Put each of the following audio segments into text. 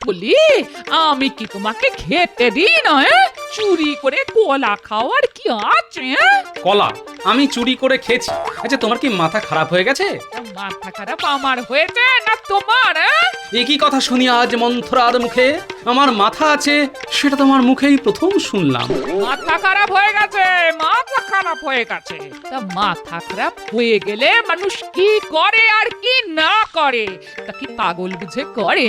বলি আমি কি তোমাকে খেতে দিই না? চুরি করে কলা খাওয়ার কি আছে? কলা আমি চুরি করে খেয়েছি? আচ্ছা তোমার কি মাথা খারাপ হয়ে গেছে? মাথা খারাপ আমার হয়েছে না তোমার? একই কথা শুনি আজ মন্থরার মুখে। আমার মাথা আছে সেটা তোমার মুখেই প্রথম শুনলাম। মাথা খারাপ হয়ে গেছে, মাথা খারাপ হয়ে গেছে। তা মাথা খারাপ হয়ে গেলে মানুষ কি করে আর কি না করে তা কি পাগল বুঝে করে?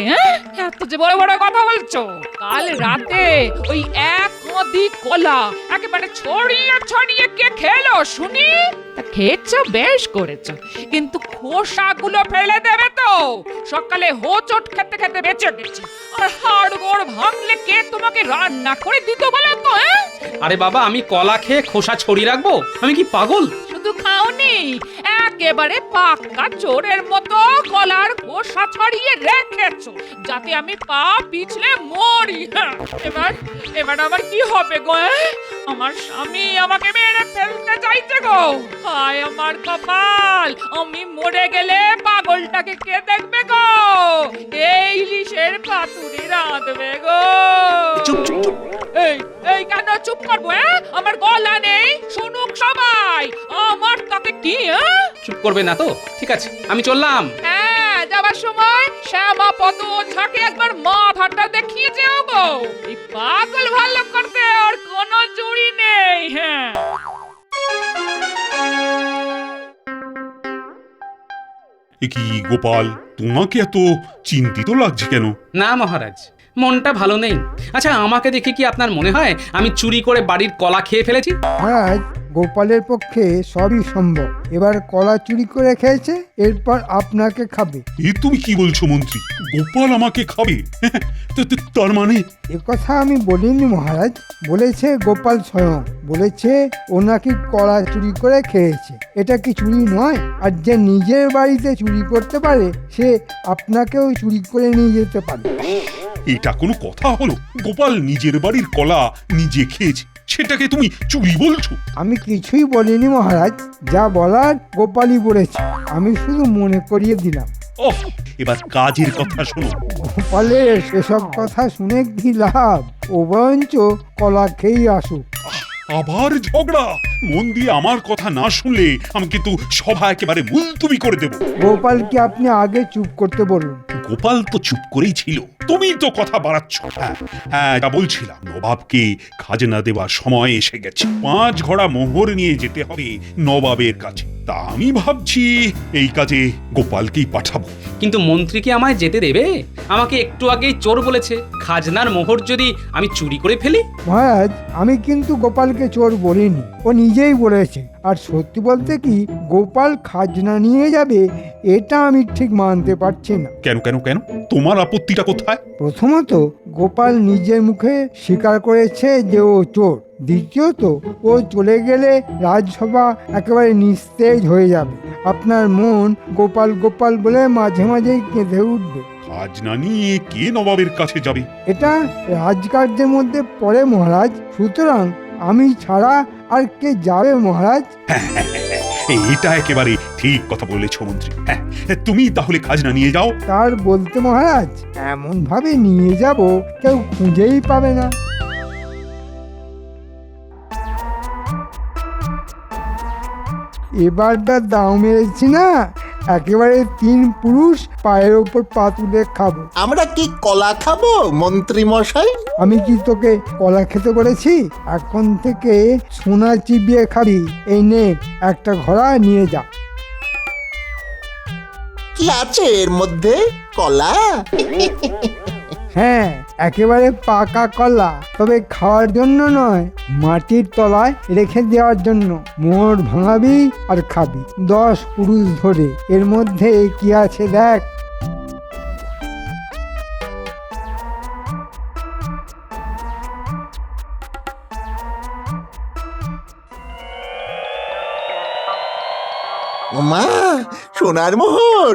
এত যে বড় বড় কথা বলছো। কাল রাতে ওই এক নদী কলা একেবারে ছড়িয়ে ছড়িয়ে কে খেলো শুনি? তা খেয়েছো, বেশ করেছো, কিন্তু খোসাগুলো ফেলে দেবে তো। সকালে হোঁচট খেতে খেতে বেঁচে গেছি, আর হাড়গোড় ভাঙলে কে তোমাকে রান্না করে দিত বলো তো? আরে বাবা, আমি কলা খেয়ে খোসা ছড়িয়ে রাখবো? আমি কি পাগল? শুধু খাওনি, একেবারে পাক্কা চোরের মতো কলার খোসা ছড়িয়ে রেখেছো যাতে আমি পা পিছলে মরি। এবার এবার আমার কি হবে গো? আমার স্বামী আমাকে মেরে ফেলতে চাইছে গো। হায় আমার কপাল, আমি মরে গেলে পাগলটাকে কে দেখবে গো? এই ইলিশের পাতুরি রাঁধবে গো। চুপ চুপ চুপ। এই এই কেন চুপ করবো? আমার গলা নেই, শুনুক সবাই। আমার তাকে কি? চুপ করবে না তো? ঠিক আছে, আমি চললাম। হ্যাঁ, যাবার সময় শ্যামা পদ ঝাঁকে একবার মাথাটা দেখিয়ে যেও গো। এই পাগল ভালো করতে আর কোনো জুড়ি নেই। হ্যাঁ, কি গোপাল, তোমাকে এত চিন্তিত লাগছে কেন? না মহারাজ, মনটা ভালো নেই। আচ্ছা আমাকে দেখে কি আপনার মনে হয় আমি চুরি করে বাড়ির কলা খেয়ে ফেলেছি? মহারাজ, গোপালের পক্ষে সবই সম্ভব। এবার কলা চুরি করে খেয়েছে, এরপর আপনাকে খাবে। এ তুমি কি বলছো মন্ত্রী? গোপাল আমাকে খাবে? তার মানে? কথা আমি বলিনি মহারাজ, বলেছে গোপাল স্বয়ং। বলেছে ও নাকি কলা চুরি করে খেয়েছে। এটা কি চুরি নয়? আর যে নিজের বাড়িতে চুরি করতে পারে সে আপনাকেও চুরি করে নিয়ে যেতে পারে। এটা কোনো কথা হলো? গোপাল নিজের বাড়ির কলা নিজে খেয়েছে, সেটাকে তুমি চুরি বলছো? আমি কিছুই বলিনি মহারাজ, যা বলার গোপালই বলেছে। আমি শুধু মনে করিয়ে দিলাম। ওহ, এবার কাজের কথা শোনো। গোপালের সেসব কথা শুনে কি লাভ? ও বরঞ্চ কলা খেয়েই আসুক। আবার ঝগড়া? মন দিয়ে আমার কথা না শুনলে আমি কিন্তু সভা একেবারে মুলতুবি করে দেব। গোপালকে আপনি আগে চুপ করতে বলুন। গোপাল তো চুপ করেই ছিল, তুমি তো কথা বাড়াচ্ছ। হ্যাঁ, এটা বলছিলাম, নবাবকে খাজনা দেওয়ার সময় এসে গেছে। 5 ঘোড়া মোহর নিয়ে যেতে হবে নবাবের কাছে। তা আমি ভাবছি এই কাজে গোপালকেই পাঠাবো। কিন্তু মন্ত্রী কি আমায় যেতে দেবে? আমাকে একটু আগেই চোর বলেছে। খাজনার মোহর যদি আমি চুরি করে ফেলি? মহারাজ, আমি কিন্তু গোপালকে চোর বলিনি, ও নিজেই বলেছে। আর সত্যি বলতে কি, গোপাল খাজনা নিয়ে যাবে এটা আমি ঠিক মানতে পারছি না। কেন কেন কেন? তোমার আপত্তিটা কোথায়? প্রথমত, গোপাল নিজের মুখে স্বীকার করেছে যে ও চোর। দ্বিতীয়ত, ও চলে গেলে রাজসভা একেবারে নিস্তেজ হয়ে যাবে। আপনার মন গোপাল গোপাল বলে মাঝে মাঝেই কেঁদে উঠবে। খাজনা নিয়ে কে নবাবের কাছে যাবে? এটা রাজকার্যের মধ্যে পড়ে মহারাজ। সুতরাং আমি ছাড়া আর কে যাবে মহারাজ? এটা একেবারে ঠিক কথা বলেছ মন্ত্রী। হ্যাঁ, তুমি তাহলে খাজনা নিয়ে যাও। তার বলতে মহারাজ, এমন ভাবে নিয়ে যাব কেউ খুঁজেই পাবে না। এবারটা দাও মেরেছি না, একেবারে 3 পুরুষ পায়ের ওপর পা তুলে খাবো। আমরা কি কলা খাবো মন্ত্রী মশাই? আমি কি তোকে কলা খেতে বলেছি? এখন থেকে সোনা চিবিয়ে খাবি। এই নে, একটা ঘোড়া নিয়ে যা। কি আছে এর মধ্যে? কলা? হ্যাঁ, একেবারে পাকা কলা, তবে খাওয়ার জন্য নয়, মাটির তলায় রেখে দেওয়ার জন্য। মোহর ভাঙাবি আর খাবি 10 পুরুষ ধরে। এর মধ্যে কি আছে দেখ। ওমা, সোনার মোহর,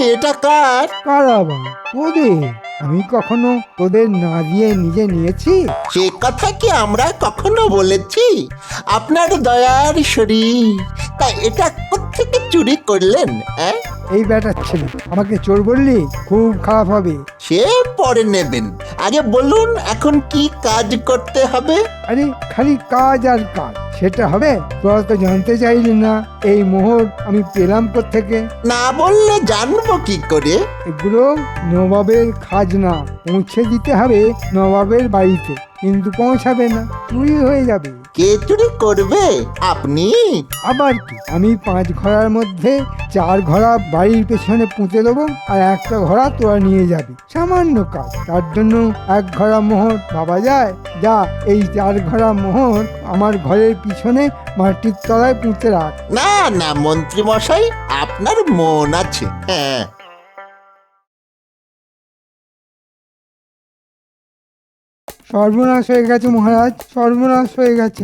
এটা কার? কার আবার? তোদের। আমি কখনো তোদের না দিয়ে নিজে নিয়েছি? সে কথা কি আমরা কখনো বলেছি? আপনার দয়ার শরীর। তা এটা কোত্থেকে চুরি করলেন? এই ব্যাটার ছেলে, আমাকে চোর বললি? খুব খারাপ হবে। সে পরে নেবেন, আগে বলুন এখন কি কাজ করতে হবে। আরে খালি কাজ আর কাজ, সেটা হবে? তোরা তো জানতে চাইলি না এই মোহর আমি পেলাম কোত্থেকে। না বললে জানবো কি করে? এগুলো নবাবের খাজনা, পৌঁছে দিতে হবে নবাবের বাড়িতে, কিন্তু পৌঁছাবে না, চুরি হয়ে যাবে। কে চুরি করবে? আপনি? আবার কি, আমি 5 ঘোড়ার মধ্যে 4 ঘোড়া বাড়ির পেছনে পুঁতে দেবো, আর একটা ঘোড়া তোরা নিয়ে যাবি। সামান্য কাজ, তার জন্য 1 ঘোড়া মোহর ভাবা যায়? যা, এই 4 ঘোড়া মোহর আমার ঘরের পিছনে মাটির তলায় পুঁতে রাখ। না না মন্ত্রী মশাই, আপনার মন আছে। হ্যাঁ, সর্বনাশ হয়ে গেছে মহারাজ, সর্বনাশ হয়ে গেছে।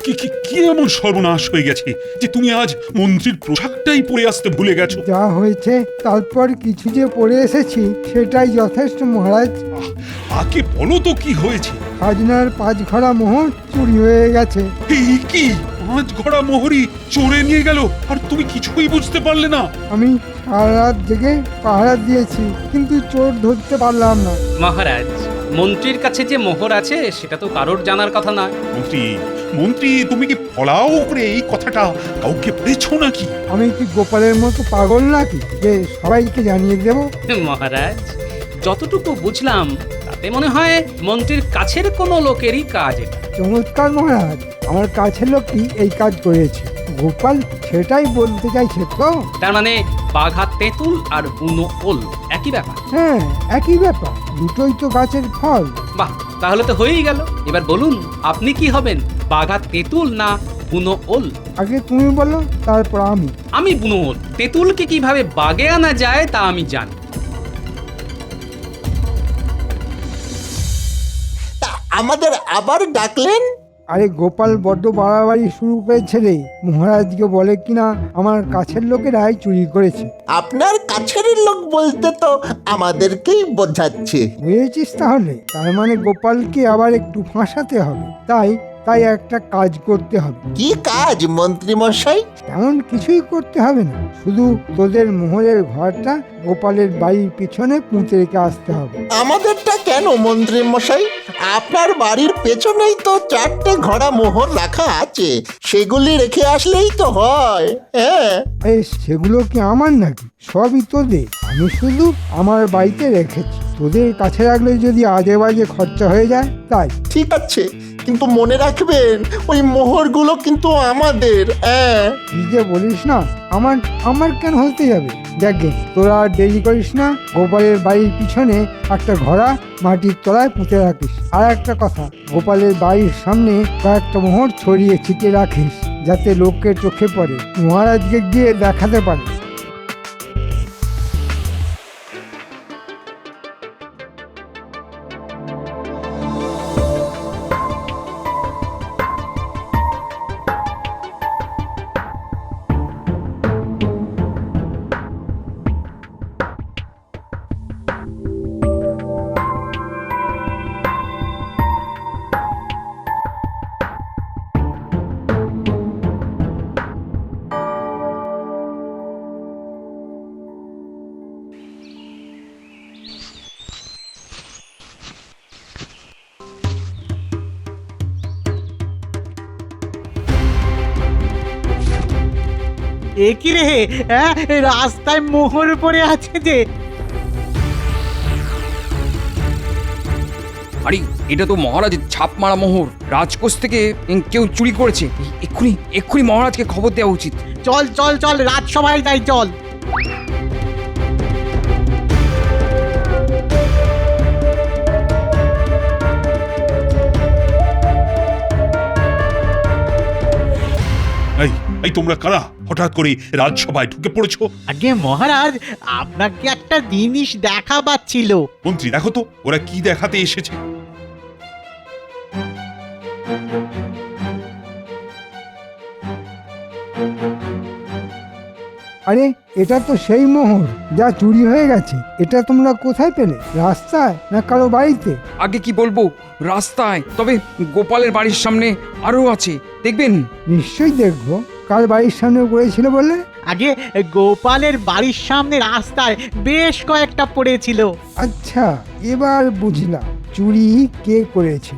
কি কি কি এমন সর্বনাশ হয়ে গেছে যে তুমি আজ মন্ত্রীর পোশাকটাই পরে আসতে ভুলে গেছো? যা হয়েছে তারপর কিছু যে পড়ে এসেছি সেটাই যথেষ্ট মহারাজ। আগে বলো তো কি হয়েছে? খাজনার 5 ঘোড়া মোহর চুরি হয়ে গেছে। এই কি 5 ঘোড়া মোহরি চোরে নিয়ে গেল আর তুমি কিছুই বুঝতে পারলে না? আমি সারা রাত জেগে পাহারা দিয়েছি, কিন্তু চোর ধরতে পারলাম না। মহারাজ, মন্ত্রীর কাছে যে মোহর আছে সেটা তো কারোর জানার কথা নয়। মন্ত্রী মন্ত্রী তুমি কি ফলাও করে এই কথাটা কাউকে বলেছো নাকি? আমি কি গোপালের মতো পাগল নাকি যে সবাইকে জানিয়ে দেব? মহারাজ, যতটুকু বুঝলাম তাতে মনে হয় মন্ত্রীর কাছের কোনো লোকেরই কাজ এটা। চমৎকার মহারাজ, আমার কাছের লোকই এই কাজ করেছে। গোপাল সেটাই বলতে চাইছে তো? তার মানে বাঘা তেঁতুল আর বুনো ওল একই ব্যাপার? হ্যাঁ, একই ব্যাপার, দুটোই তো গাছের ফল। বাহ, তাহলে তো হয়েই গেল। এবার বলুন আপনি কি হবেন, বাঘা তেঁতুল না বুনো ওল? আগে তুমি বলো, তারপর আমি। আমি বুনো ওল। তেঁতুলকে কিভাবে বাগে আনা যায় তা আমি জানি। তা আমাদের আবার ডাকলেন? আরে গোপাল বড্ড বাড়াবাড়ি শুরু করেছে রে। মহারাজকে বলে কিনা আমার কাছের লোকেরাই চুরি করেছে। আপনার কাছের লোক বলতে তো আমাদেরকেই বোঝাচ্ছে। বুঝেছিস তাহলে? তার মানে গোপালকে আবার একটু ফাঁসাতে হবে। তাই একটা কাজ করতে হবে। কি কাজ মন্ত্রী মশাই? তেমন কিছুই করতে হবে না, শুধু তোদের মোহরের ঘরটা গোপালের বাড়ির পিছনে পুঁতে রেখে আসতে হবে। আমাদেরটা কেন মন্ত্রী মশাই? আপনার বাড়ির পেছনেই তো 4টে ঘোড়া মোহর রাখা আছে, সেগুলি রেখে আসলেই তো হয়। হ্যাঁ, সেগুলো কি আমার নাকি? সবই তোদের। আমি শুধু আমার বাড়িতে রেখেছি, তোদের কাছে রাখলে যদি আজে বাজে খরচা হয়ে যায় তাই। ঠিক আছে, কিন্তু মনে রাখবেন ওই মোহরগুলো কিন্তু আমাদের। হ্যাঁ, কি যে বলিস না, আমার কেন হতে যাবে? দেখে তোরা আর দেরি করিস না, গোপালের বাড়ির পিছনে একটা ঘোড়া মাটির তলায় পুঁতে রাখিস। আর একটা কথা, গোপালের বাড়ির সামনে কয়েকটা মোহর ছড়িয়ে ছিটিয়ে রাখিস, যাতে লোকের চোখে পড়ে, মহারাজকে গিয়ে দেখাতে পারে। এ কি রে, হ্যাঁ, রাস্তায় মোহর পড়ে আছে যে। আরে এটা তো মহারাজের ছাপ মারা মোহর, রাজকোষ থেকে কেউ চুরি করেছে। এক্ষুনি এক্ষুনি মহারাজকে খবর দেওয়া উচিত। চল চল চল, রাজসভায় যাই, চল। এই এই তোমরা কারা হঠাৎ করে রাজসভায় ঢুকে পড়েছো? আগে মহারাজ, আপনাকে একটা জিনিস দেখাবার ছিল। মন্ত্রী দেখো তো ওরা কি দেখাতে এসেছে। আরে এটা তো সেই মোহর যা চুরি হয়ে গেছে। এটা তোমরা কোথায় পেলে? রাস্তায় না কারো বাড়িতে? আগে কি বলবো, রাস্তায়। তবে গোপালের বাড়ির সামনে আরো আছে, দেখবেন। নিশ্চয়ই দেখবো, কার বাড়ির সামনে পড়েছিল বলে? আগে গোপালের বাড়ির সামনে রাস্তায় বেশ কয়েকটা পড়েছিল। আচ্ছা, এবার বুঝলাম চুরি কে করেছে।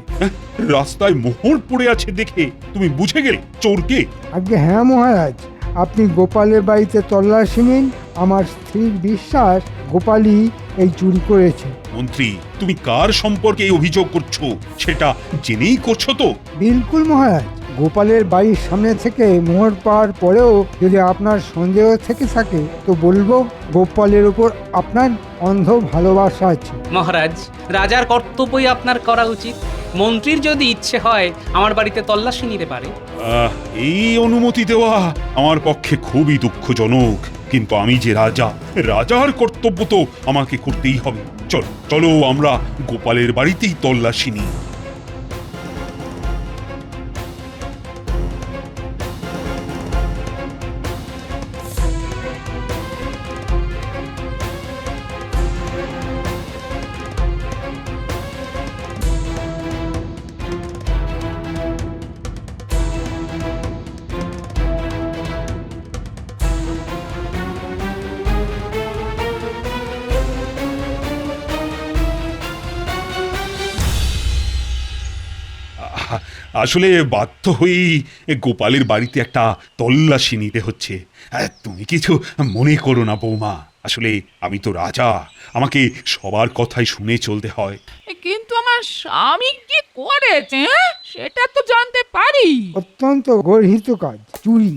রাস্তায় মোহর পড়ে আছে দেখে তুমি বুঝে গেলে চোর কে? আগে হ্যাঁ মহারাজ, আপনি গোপালের বাড়িতে তল্লাশি নিন। আমার স্থির বিশ্বাস গোপালই এই চুরি করেছে। মন্ত্রী, তুমি কার সম্পর্কে এই অভিযোগ করছো সেটা জেনেই করছো তো? বিলকুল মহারাজ, গোপালের বাড়ির সামনে থেকে মোহর পাওয়ার পরেও যদি আপনার সন্দেহ থেকে থাকে তো বলবো গোপালের উপর আপনার অন্ধ ভালোবাসা আছে। মহারাজ, রাজার কর্তব্যই আপনার করা উচিত। মন্ত্রীর যদি ইচ্ছে হয় আমার বাড়িতে তল্লাশি নিতে পারে। এই অনুমতি দেওয়া আমার পক্ষে খুবই দুঃখজনক, কিন্তু আমি যে রাজা, রাজার কর্তব্য তো আমাকে করতেই হবে। চলো চলো, আমরা গোপালের বাড়িতেই তল্লাশি নিই। আসলে বাধ্য হয়েই গোপালের বাড়িতে একটা তল্লাশি নিতে হচ্ছে। তুমি কিছু মনে করো না বৌমা, আসলে আমি তো রাজা, আমাকে সবার কথাই শুনে চলতে হয়। কিন্তু আমার স্বামী কি করেছে সেটা তো জানতে পারি। অত্যন্ত গর্হিত কাজ চুরি।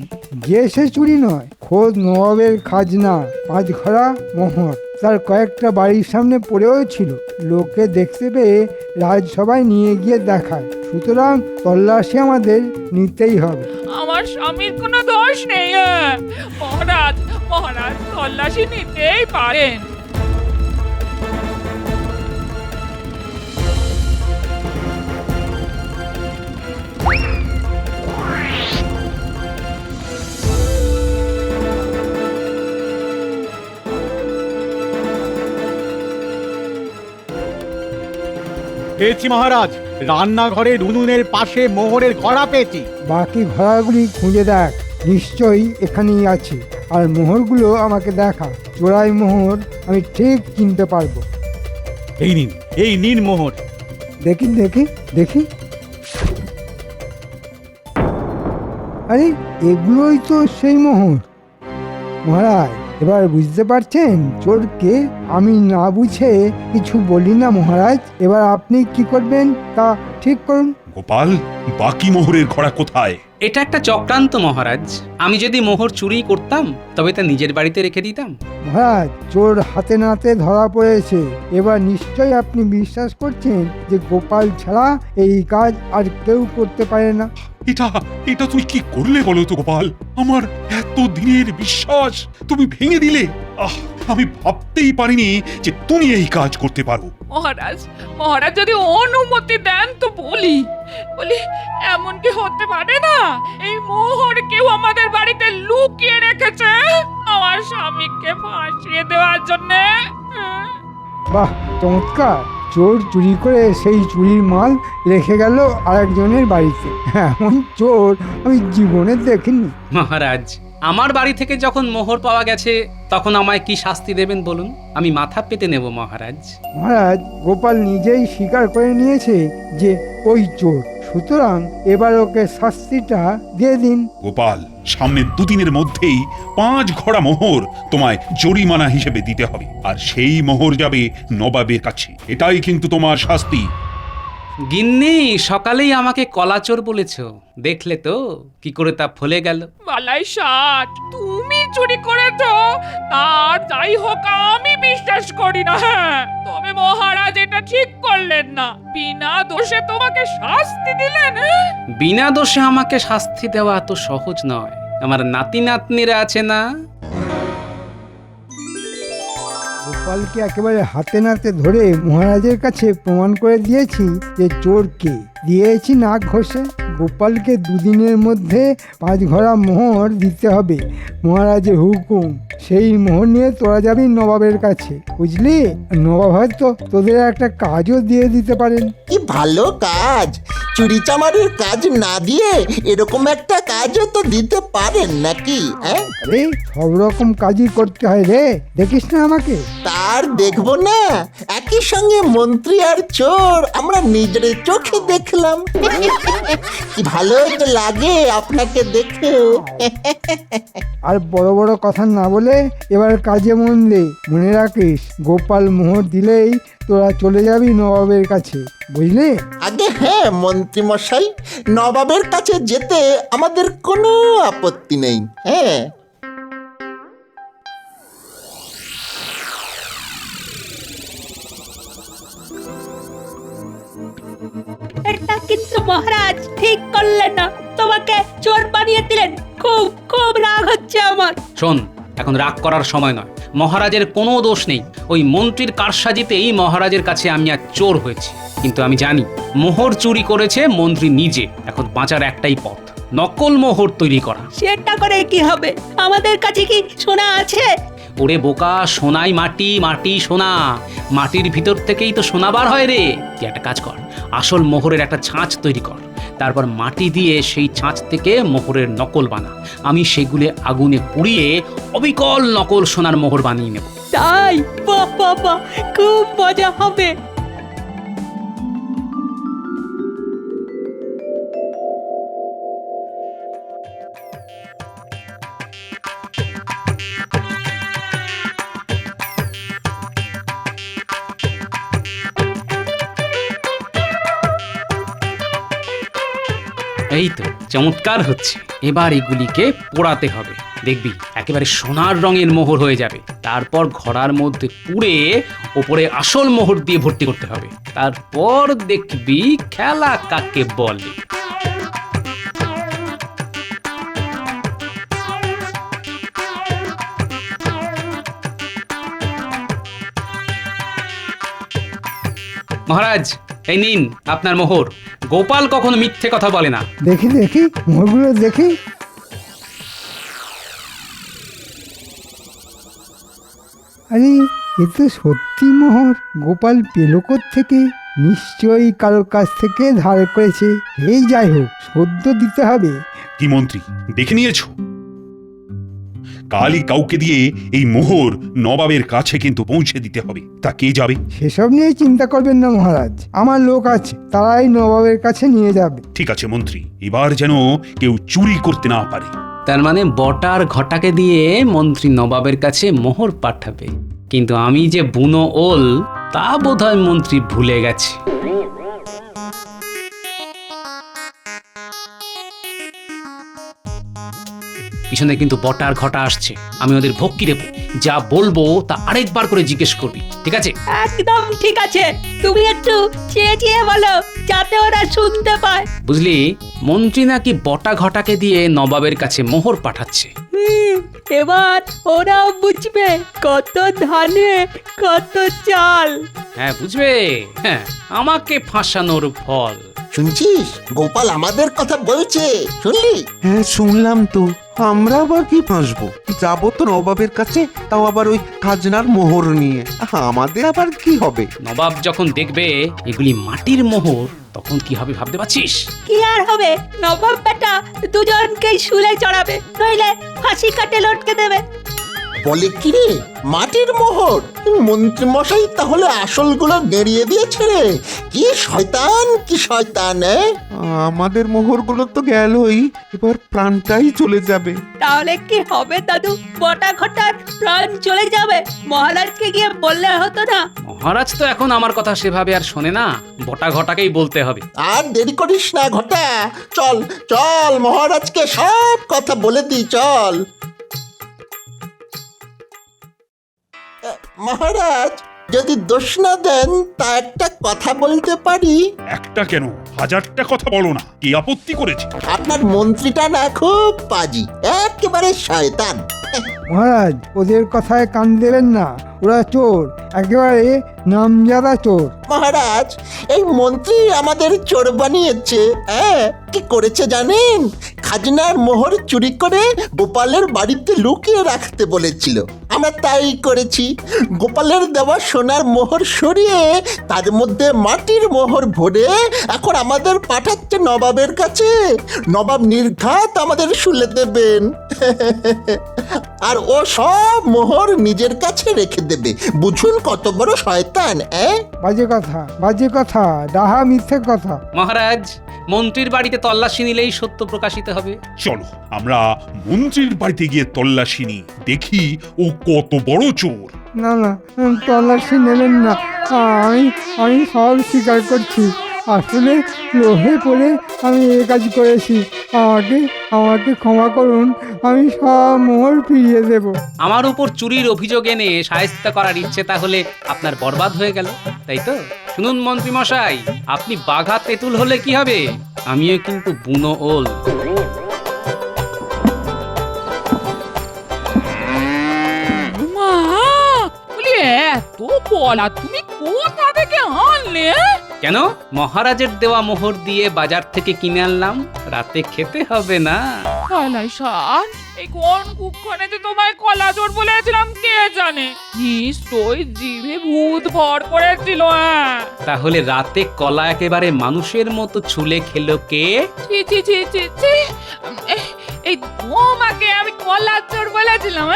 যে সে চুরি নয়, খোদ নবাবের খাজনা 5 ঘড়া মোহর তার কয়েকটা বাড়ির সামনে পড়েও ছিল। লোকে দেখতে পেয়ে রাজসভায় নিয়ে গিয়ে দেখায়। সুতরাং তল্লাশি আমাদের নিতেই হবে। আমার স্বামীর কোনো দোষ নেই। মহারাজ, মহারাজ তল্লাশি নিতেই পারেন। পেয়েছি মহারাজ, রান্নাঘরের উনুনের পাশে মোহরের ঘড়া পেয়েছি। বাকি ঘোড়াগুলি খুঁজে দেখ, নিশ্চয়ই এখানেই আছে। আর মোহরগুলো আমাকে দেখা, চোরাই মোহর আমি ঠিক চিনতে পারবো। এই নিন মোহর। দেখি দেখি দেখি, আরে এগুলোই তো সেই মোহর। মহারাজ, এবার বুঝতে পারছেন চোরকে? আমি না বুঝে কিছু বলি না মহারাজ। এবার আপনি কি করবেন তা ঠিক করুন। গোপাল, বাকি মোহরের ঘোড়া কোথায়? এটা একটা চক্রান্ত মহারাজ। আমি যদি মোহর চুরি করতাম তবে তা নিজের বাড়িতে রেখে দিতাম। মহারাজ, চোর হাতে নাতে ধরা পড়েছে। এবার নিশ্চয়ই আপনি বিশ্বাস করছেন যে গোপাল ছাড়া এই কাজ আর কেউ করতে পারে না। এটা এটা তুই কি করলে বলো তো গোপাল? আমার এত দিনের বিশ্বাস তুমি ভেঙে দিলে। আমি ভাবতেই পারিনি যে তুমি এই কাজ করতে পারো। মহারাজ, মহারাজ যদি অনুমতি দেন তো বলি এমন কি হতে পারে না এই মোহর কেউ আমাদের বাড়িতে লুকিয়ে রেখেছে আমার স্বামীকে ফাঁসিয়ে দেওয়ার জন্য? বাহ, চমৎকার! চোর চুরি করে সেই চুরির মাল রেখে গেল আরেকজনের বাড়িতে। এমন চোর আমি জীবনে দেখিনি। মহারাজ, আমার বাড়ি থেকে যখন মোহর পাওয়া গেছে তখন আমায় কি শাস্তি দেবেন বলুন? আমি মাথা পেতে নেব মহারাজ। মহারাজ, গোপাল নিজেই স্বীকার করে নিয়েছে যে ওই চোর। সুতরাং এবার ওকে শাস্তিটা দিয়ে দিন। গোপাল, সামনের 2 দিনের মধ্যেই 5 ঘোড়া মোহর তোমায় জরিমানা হিসেবে দিতে হবে, আর সেই মোহর যাবে নবাবের কাছে। এটাই কিন্তু তোমার শাস্তি। গিন্নি, সকালেই আমাকে কলাচোর বলেছ, দেখলে তো কি করে তা ফলে গেল। বালাই ষাট, তুমি চুরি করেছো তার যাই হোক আমি বিশ্বাস করি না। তবে মহারাজ এটা ঠিক করলেন না, বিনা দোষে তোমাকে শাস্তি দিলেন। বিনা দোষে আমাকে শাস্তি দেওয়া এত সহজ নয়। আমার নাতি নাতনিরা আছে না? গোপালকে একেবারে হাতে নাতে ধরে মহারাজের কাছে প্রমাণ করে দিয়েছি যে চোর কে। দিয়েছি নাক ঘষে। গোপালকে দুদিনের মধ্যে 5 ঘোড়া মোহর দিতে হবে, মহারাজের হুকুম। সেই মোহর নিয়ে তোরা যাবি নবাবের কাছে, বুঝলি? নবাব হয়তো তোদের একটা কাজও দিয়ে দিতে পারেন। কি ভালো কাজ! চুরি চামারির কাজ না দিয়ে এরকম একটা কাজও তো দিতে পারেন নাকি? হ্যাঁ, আরে সব রকম কাজই করতে হয় রে, দেখিস না আমাকে? তার দেখবো না? একই সঙ্গে মন্ত্রী আর চোর আমরা নিজের চোখে দেখলাম। কি ভালো যে লাগে আপনাকে দেখে। আর বড় বড় কথা না বলে এবার কাজে মন দে। মনে রাখিস, গোপাল মোহর দিলেই তোরা চলে যাবি নবাবের কাছে, বুঝলি? আগে হ্যাঁ মন্ত্রী মশাই, নবাবের কাছে যেতে আমাদের কোনো আপত্তি নেই। হ্যাঁ, এটা কিন্তু মহারাজ ঠিক করলেন না, তোমাকে চোর বানিয়ে দিলেন। খুব খুব রাগ হচ্ছে আমার। শোন, এখন রাগ করার সময় নয়। মহারাজের কোনো দোষ নেই। ওই মন্ত্রীর কারসাজিতেই মহারাজের কাছে আমি আর চোর হয়েছি। কিন্তু আমি জানি মোহর চুরি করেছে মন্ত্রী নিজে। এখন বাঁচার একটাই পথ, নকল মোহর তৈরি করা। সেটা করে কি হবে? আমাদের কাছে কি সোনা আছে? ওরে বোকা, সোনাই মাটি, মাটি সোনা। মাটির ভিতর থেকেই তো সোনা বার হয় রে। তুই একটা কাজ কর, আসল মোহরের একটা ছাঁচ তৈরি কর, তারপর মাটি দিয়ে সেই ছাঁচ থেকে মোহরের নকল বানা। আমি সেগুলো আগুনে পুড়িয়ে অবিকল নকল সোনার মোহর বানিয়ে নেব। তাই? বাহ বাহ বাহ, খুব মজা হবে। এই তো চমৎকার হচ্ছে। এবার এগুলিকে পোড়াতে হবে, দেখবি একেবারে সোনার রঙের মোহর হয়ে যাবে। তারপর ঘড়ার মধ্যে পুড়ে ওপরে আসল মোহর দিয়ে ভর্তি করতে হবে। তারপর দেখবি খেলা কাকে বলে। মহারাজ, এই নিন আপনার মোহর। গোপাল কখনো মিথ্যে কথা বলে না। দেখি দেখি মোহরগুলো দেখি। আরে এ তো সত্যি মোহর। গোপাল পেল থেকে? নিশ্চয়ই কারোর কাছ থেকে ধার করেছে। এই যাই হোক, সদ্য দিতে হবে। কি মন্ত্রী, দেখে নিয়েছো? কালই কাউকে দিয়ে এই মোহর নবাবের কাছে কিন্তু পৌঁছে দিতে হবে। তা কে যাবে? সেসব নিয়ে চিন্তা করবেন না মহারাজ, আমার লোক আছে, তারাই নবাবের কাছে নিয়ে যাবে। ঠিক আছে মন্ত্রী, এবার যেন কেউ চুরি করতে না পারে। তার মানে বটার ঘটাকে দিয়ে মন্ত্রী নবাবের কাছে মোহর পাঠাবে। কিন্তু আমি যে বুনো ওল তা বোধহয় মন্ত্রী ভুলে গেছে। পিছনে কিন্তু বটার ঘটা আসছে। আমি ওদের ভক্তি দেব, যা বলবো তা আরেকবার করে জিজ্ঞেস করবি, ঠিক আছে? একদম ঠিক আছে। তুমি একটু চেয়ে চেয়ে বলো, যাতে ওরা শুনতে পায়। বুঝলি, মন্ত্রী নাকি বটা ঘটাকে দিয়ে নবাবের কাছে মোহর পাঠাচ্ছে। এবার ওরাও বুঝবে কত ধানে কত চাল। হ্যাঁ বুঝবে, হ্যাঁ, আমাকে ফাঁসানোর ফল। শুনছিস? গোপাল আমাদের কথা বলছে, শুনলি? হ্যাঁ শুনলাম তো। আমরা আবার কি ফাঁসবো? যাবো তো নবাবের কাছে, তাও আবার ওই খাজনার মোহর নিয়ে। আমাদের আবার কি হবে? নবাব যখন দেখবে এগুলি মাটির মোহর, তখন কি হবে ভাবতে পারছিস? কি আর হবে, নবাব বেটা দুজনকেই শুলে চড়াবে, নইলে ফাঁসি কাটে লটকে দেবে। বলে কি রে, মাটির মোহর? মন্ত্রী মশাই তাহলে আসলগুলো গেড়িয়ে দিয়েছে রে। কি শয়তান, কি শয়তান! আমাদের মোহরগুলো তো গেলই, এবার প্রাণটাই চলে যাবে। তাহলে কি হবে দাদু? বটা ঘটার প্রাণ চলে যাবে? মহারাজকে গিয়ে বললে হতো না? মহারাজ তো এখন আমার কথা সেভাবে আর শোনে না, বটা ঘটাকেই বলতে হবে। আর দেরি করিস না ঘটা, চল চল মহারাজকে সব কথা বলে দিই, চল। মহারাজ, যদি দোষ না দেন তা একটা কথা বলতে পারি? একটা কেন, 1000টা কথা বলো না, কি আপত্তি করেছে? আপনার মন্ত্রীটা না খুব পাজি, একেবারে শয়তান। মহারাজ ওদের কথায় কান দেবেন না, ওরা চোর, একেবারে নামজাদা চোর। মহারাজ এই মন্ত্রী আমাদের চোর বানিয়েছে। হ্যাঁ, কি করেছে জানেন? খাজনার মোহর চুরি করে গোপালের বাড়িতে লুকিয়ে রাখতে বলেছিল, আমরা তাই করেছি। গোপালের দেওয়া সোনার মোহর সরিয়ে তার মধ্যে মাটির মোহর ভরে এখন আমাদের পাঠাচ্ছে নবাবের কাছে। নবাব নির্ঘাত আমাদের শুলে দেবেন আর ও সব মোহর নিজের কাছে রেখে দেবে। বুঝুন কত বড় শয়তান। বাজে কথা, ডাহা মিথ্যে কথা। মহারাজ, মন্ত্রীর বাড়িতে তল্লাশি নিলেই সত্য প্রকাশিত হবে। চলো আমরা মন্ত্রীর বাড়িতে গিয়ে তল্লাশি নিই, দেখি ও কত বড় চোর। না না, তল্লাশি নেবেন না। আমি সব স্বীকার করছি, আসলে লোভে পড়ে আমি এ কাজ করেছি। আমাকে ক্ষমা করুন, আমি সব মোহর ফিরিয়ে দেব। আমার উপর চুরির অভিযোগ এনে শায়েস্তা করার ইচ্ছে তাহলে আপনার বরবাদ হয়ে গেল, তাই তো? শুনুন মন্ত্রী মশাই, আপনি বাঘা তেঁতুল হলে কি হবে, আমিও কিন্তু বুনো ওল। মা, বলি এত কলা তুমি কোথা থেকে আনলে? কেন? মহারাজের দেওয়া মোহর দিয়ে বাজার থেকে কিনে আনলাম, রাতে খেতে হবে না। কলাই শাক, এই কোন কুক্ষণে যে তোমায় কলা চোর বলেছিলাম কে জানে, নিশ্চয়ই জিভে ভূত ভর করেছিল। তাহলে রাতে কলা একেবারে মানুষের মতো ছুলে খেলো কে? ছি ছি ছি ছি ছি, এই তোমাকে আমি কলা চোর বলেছিলাম?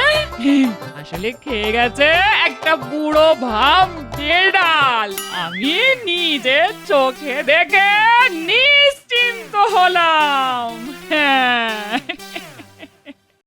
আসলে খেয়ে গেছে একটা বুড়ো ভাম বেড়াল। আমি নিজের চোখে দেখে নিশ্চিন্ত হলাম। হ্যাঁ।